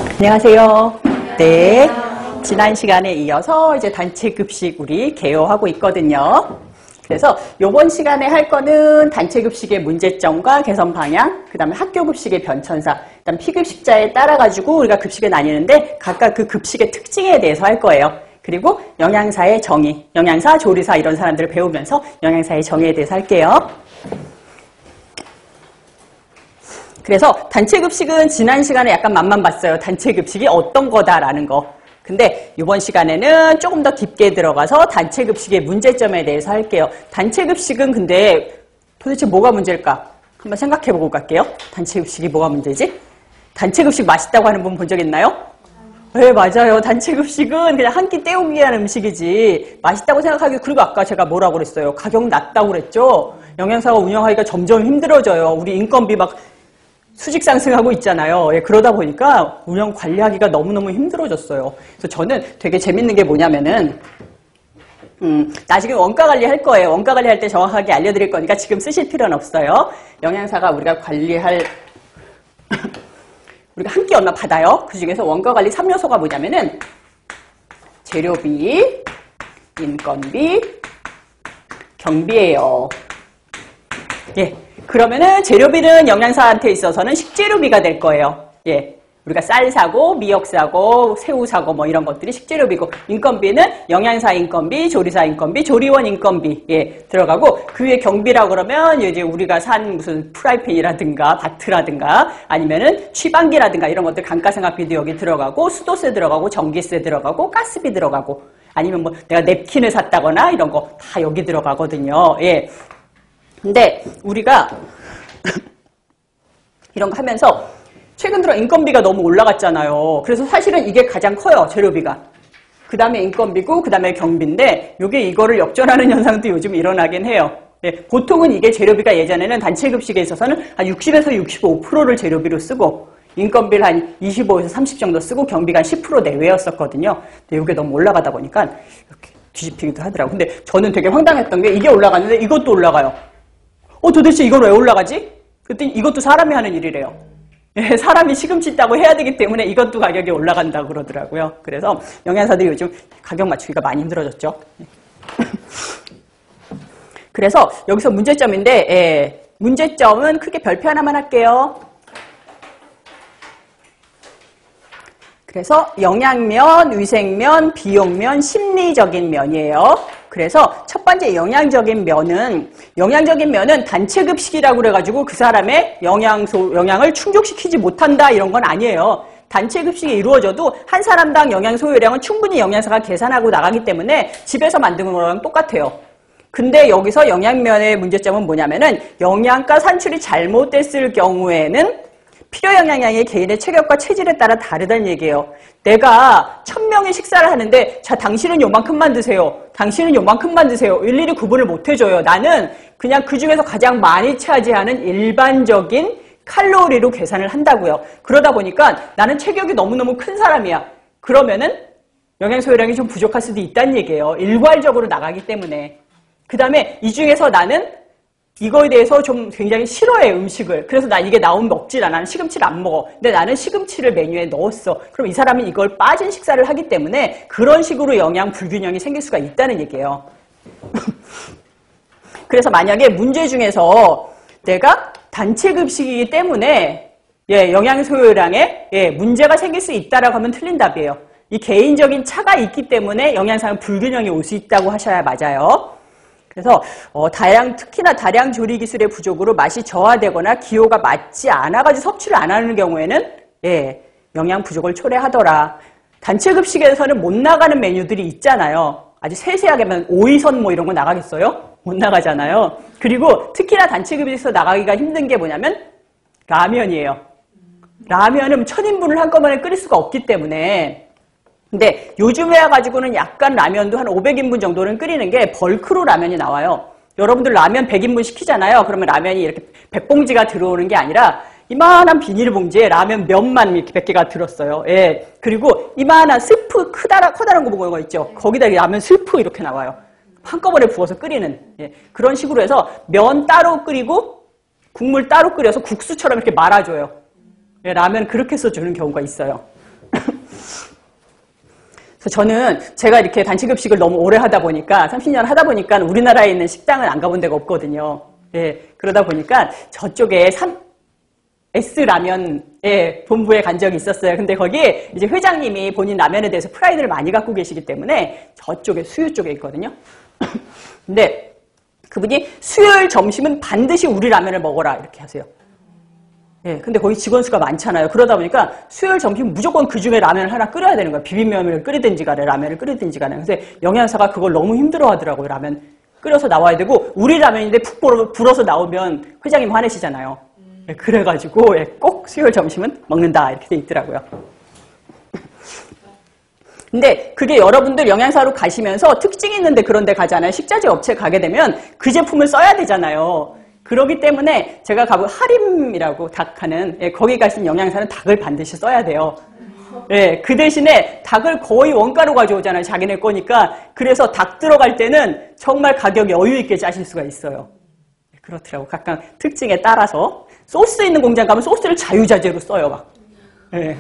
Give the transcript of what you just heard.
안녕하세요. 네. 지난 시간에 이어서 이제 단체 급식 우리 개요하고 있거든요. 그래서 이번 시간에 할 거는 단체 급식의 문제점과 개선 방향, 그 다음에 학교 급식의 변천사, 그 다음 피급식자에 따라 가지고 우리가 급식을 나뉘는데 각각 그 급식의 특징에 대해서 할 거예요. 그리고 영양사의 정의, 영양사, 조리사 이런 사람들을 배우면서 영양사의 정의에 대해서 할게요. 그래서 단체 급식은 지난 시간에 약간 맛만 봤어요. 단체 급식이 어떤 거다라는 거. 근데 이번 시간에는 조금 더 깊게 들어가서 단체 급식의 문제점에 대해서 할게요. 단체 급식은 근데 도대체 뭐가 문제일까? 한번 생각해보고 갈게요. 단체 급식이 뭐가 문제지? 단체 급식 맛있다고 하는 분 본 적 있나요? 네, 맞아요. 단체 급식은 그냥 한 끼 때우기 위한 음식이지 맛있다고 생각하기. 그리고 아까 제가 뭐라고 그랬어요? 가격 낮다고 그랬죠? 영양사가 운영하기가 점점 힘들어져요. 우리 인건비 막 수직 상승하고 있잖아요. 예, 그러다 보니까 운영 관리하기가 너무너무 힘들어졌어요. 그래서 저는 되게 재밌는 게 뭐냐면은 나중에 원가 관리 할 거예요. 원가 관리 할 때 정확하게 알려드릴 거니까 지금 쓰실 필요는 없어요. 영양사가 우리가 관리할 우리가 한 끼 얼마 받아요. 그 중에서 원가 관리 3요소가 뭐냐면은 재료비, 인건비, 경비예요. 예. 그러면은 재료비는 영양사한테 있어서는 식재료비가 될 거예요. 예. 우리가 쌀 사고, 미역 사고, 새우 사고 뭐 이런 것들이 식재료비고, 인건비는 영양사 인건비, 조리사 인건비, 조리원 인건비, 예, 들어가고, 그 위에 경비라고 그러면 이제 우리가 산 무슨 프라이팬이라든가, 바트라든가, 아니면은 취방기라든가 이런 것들 감가상각비도 여기 들어가고, 수도세 들어가고, 전기세 들어가고, 가스비 들어가고, 아니면 뭐 내가 냅킨을 샀다거나 이런 거 다 여기 들어가거든요. 예. 근데 우리가 이런 거 하면서 최근 들어 인건비가 너무 올라갔잖아요. 그래서 사실은 이게 가장 커요. 재료비가. 그 다음에 인건비고 그 다음에 경비인데 이게 이거를 역전하는 현상도 요즘 일어나긴 해요. 예, 보통은 이게 재료비가 예전에는 단체 급식에 있어서는 한 60에서 65%를 재료비로 쓰고 인건비를 한 25에서 30 정도 쓰고 경비가 한 10% 내외였었거든요. 근데 이게 너무 올라가다 보니까 이렇게 뒤집히기도 하더라고요. 근데 저는 되게 황당했던 게 이게 올라갔는데 이것도 올라가요. 도대체 이건 왜 올라가지? 그랬더니 이것도 사람이 하는 일이래요. 예, 사람이 시금치 따고 해야 되기 때문에 이것도 가격이 올라간다고 그러더라고요. 그래서 영양사들이 요즘 가격 맞추기가 많이 힘들어졌죠. 그래서 여기서 문제점인데, 예, 문제점은 크게 별표 하나만 할게요. 그래서 영양면, 위생면, 비용면, 심리적인 면이에요. 그래서 첫 번째 영양적인 면은 단체 급식이라고 그래가지고 그 사람의 영양을 충족시키지 못한다 이런 건 아니에요. 단체 급식이 이루어져도 한 사람당 영양 소요량은 충분히 영양사가 계산하고 나가기 때문에 집에서 만드는 거랑 똑같아요. 근데 여기서 영양면의 문제점은 뭐냐면은 영양가 산출이 잘못됐을 경우에는 필요 영양량이 개인의 체격과 체질에 따라 다르다는 얘기예요. 내가 1000명의 식사를 하는데 자 당신은 요만큼만 드세요. 당신은 요만큼만 드세요. 일일이 구분을 못 해줘요. 나는 그냥 그중에서 가장 많이 차지하는 일반적인 칼로리로 계산을 한다고요. 그러다 보니까 나는 체격이 너무너무 큰 사람이야. 그러면은 영양 소요량이 좀 부족할 수도 있다는 얘기예요. 일괄적으로 나가기 때문에. 그 다음에 이 중에서 나는 이거에 대해서 좀 굉장히 싫어해, 음식을. 그래서 난 이게 나오면 먹질 않아. 나는 시금치를 안 먹어. 근데 나는 시금치를 메뉴에 넣었어. 그럼 이 사람이 이걸 빠진 식사를 하기 때문에 그런 식으로 영양 불균형이 생길 수가 있다는 얘기예요. 그래서 만약에 문제 중에서 내가 단체 급식이기 때문에 영양 소요량에 문제가 생길 수 있다라고 하면 틀린 답이에요. 이 개인적인 차가 있기 때문에 영양상 불균형이 올 수 있다고 하셔야 맞아요. 그래서 특히나 다량 조리 기술의 부족으로 맛이 저하되거나 기호가 맞지 않아가지고 섭취를 안 하는 경우에는 영양 부족을 초래하더라. 단체 급식에서는 못 나가는 메뉴들이 있잖아요. 아주 세세하게 하면 오이선 뭐 이런 거 나가겠어요? 못 나가잖아요. 그리고 특히나 단체 급식에서 나가기가 힘든 게 뭐냐면 라면이에요. 라면은 1000인분을 한꺼번에 끓일 수가 없기 때문에. 근데 요즘에 와가지고는 약간 라면도 한 500인분 정도는 끓이는 게 벌크로 라면이 나와요. 여러분들 라면 100인분 시키잖아요. 그러면 라면이 이렇게 100봉지가 들어오는 게 아니라 이만한 비닐봉지에 라면 면만 이렇게 100개가 들었어요. 예. 그리고 이만한 스프 커다란 거 보는 거 있죠. 거기다 라면 스프 이렇게 나와요. 한꺼번에 부어서 끓이는. 예. 그런 식으로 해서 면 따로 끓이고 국물 따로 끓여서 국수처럼 이렇게 말아줘요. 예, 라면 그렇게 써주는 경우가 있어요. 저는 제가 이렇게 단체급식을 너무 오래 하다 보니까 30년 하다 보니까 우리나라에 있는 식당을 안 가본 데가 없거든요. 예, 그러다 보니까 저쪽에 S라면의 본부에 간 적이 있었어요. 근데 거기 이제 회장님이 본인 라면에 대해서 프라이드를 많이 갖고 계시기 때문에 저쪽에 수유 쪽에 있거든요. 근데 그분이 수요일 점심은 반드시 우리 라면을 먹어라 이렇게 하세요. 예, 근데 거기 직원 수가 많잖아요. 그러다 보니까 수요일 점심 무조건 그 중에 라면을 하나 끓여야 되는 거예요. 비빔면을 끓이든지 간에 라면을 끓이든지 간에. 근데 영양사가 그걸 너무 힘들어 하더라고요. 라면 끓여서 나와야 되고 우리 라면인데 푹 불어서 나오면 회장님 화내시잖아요. 예, 그래가지고 예, 꼭 수요일 점심은 먹는다 이렇게 돼 있더라고요. 근데 그게 여러분들 영양사로 가시면서 특징 있는데 그런 데 가잖아요. 식자재 업체 가게 되면 그 제품을 써야 되잖아요. 그렇기 때문에 제가 가본 하림이라고 닭하는 예, 거기 가신 영양사는 닭을 반드시 써야 돼요. 예, 그 대신에 닭을 거의 원가로 가져오잖아요. 자기네 거니까. 그래서 닭 들어갈 때는 정말 가격이 여유 있게 짜실 수가 있어요. 그렇더라고. 각각 특징에 따라서 소스 있는 공장 가면 소스를 자유자재로 써요. 막. 예.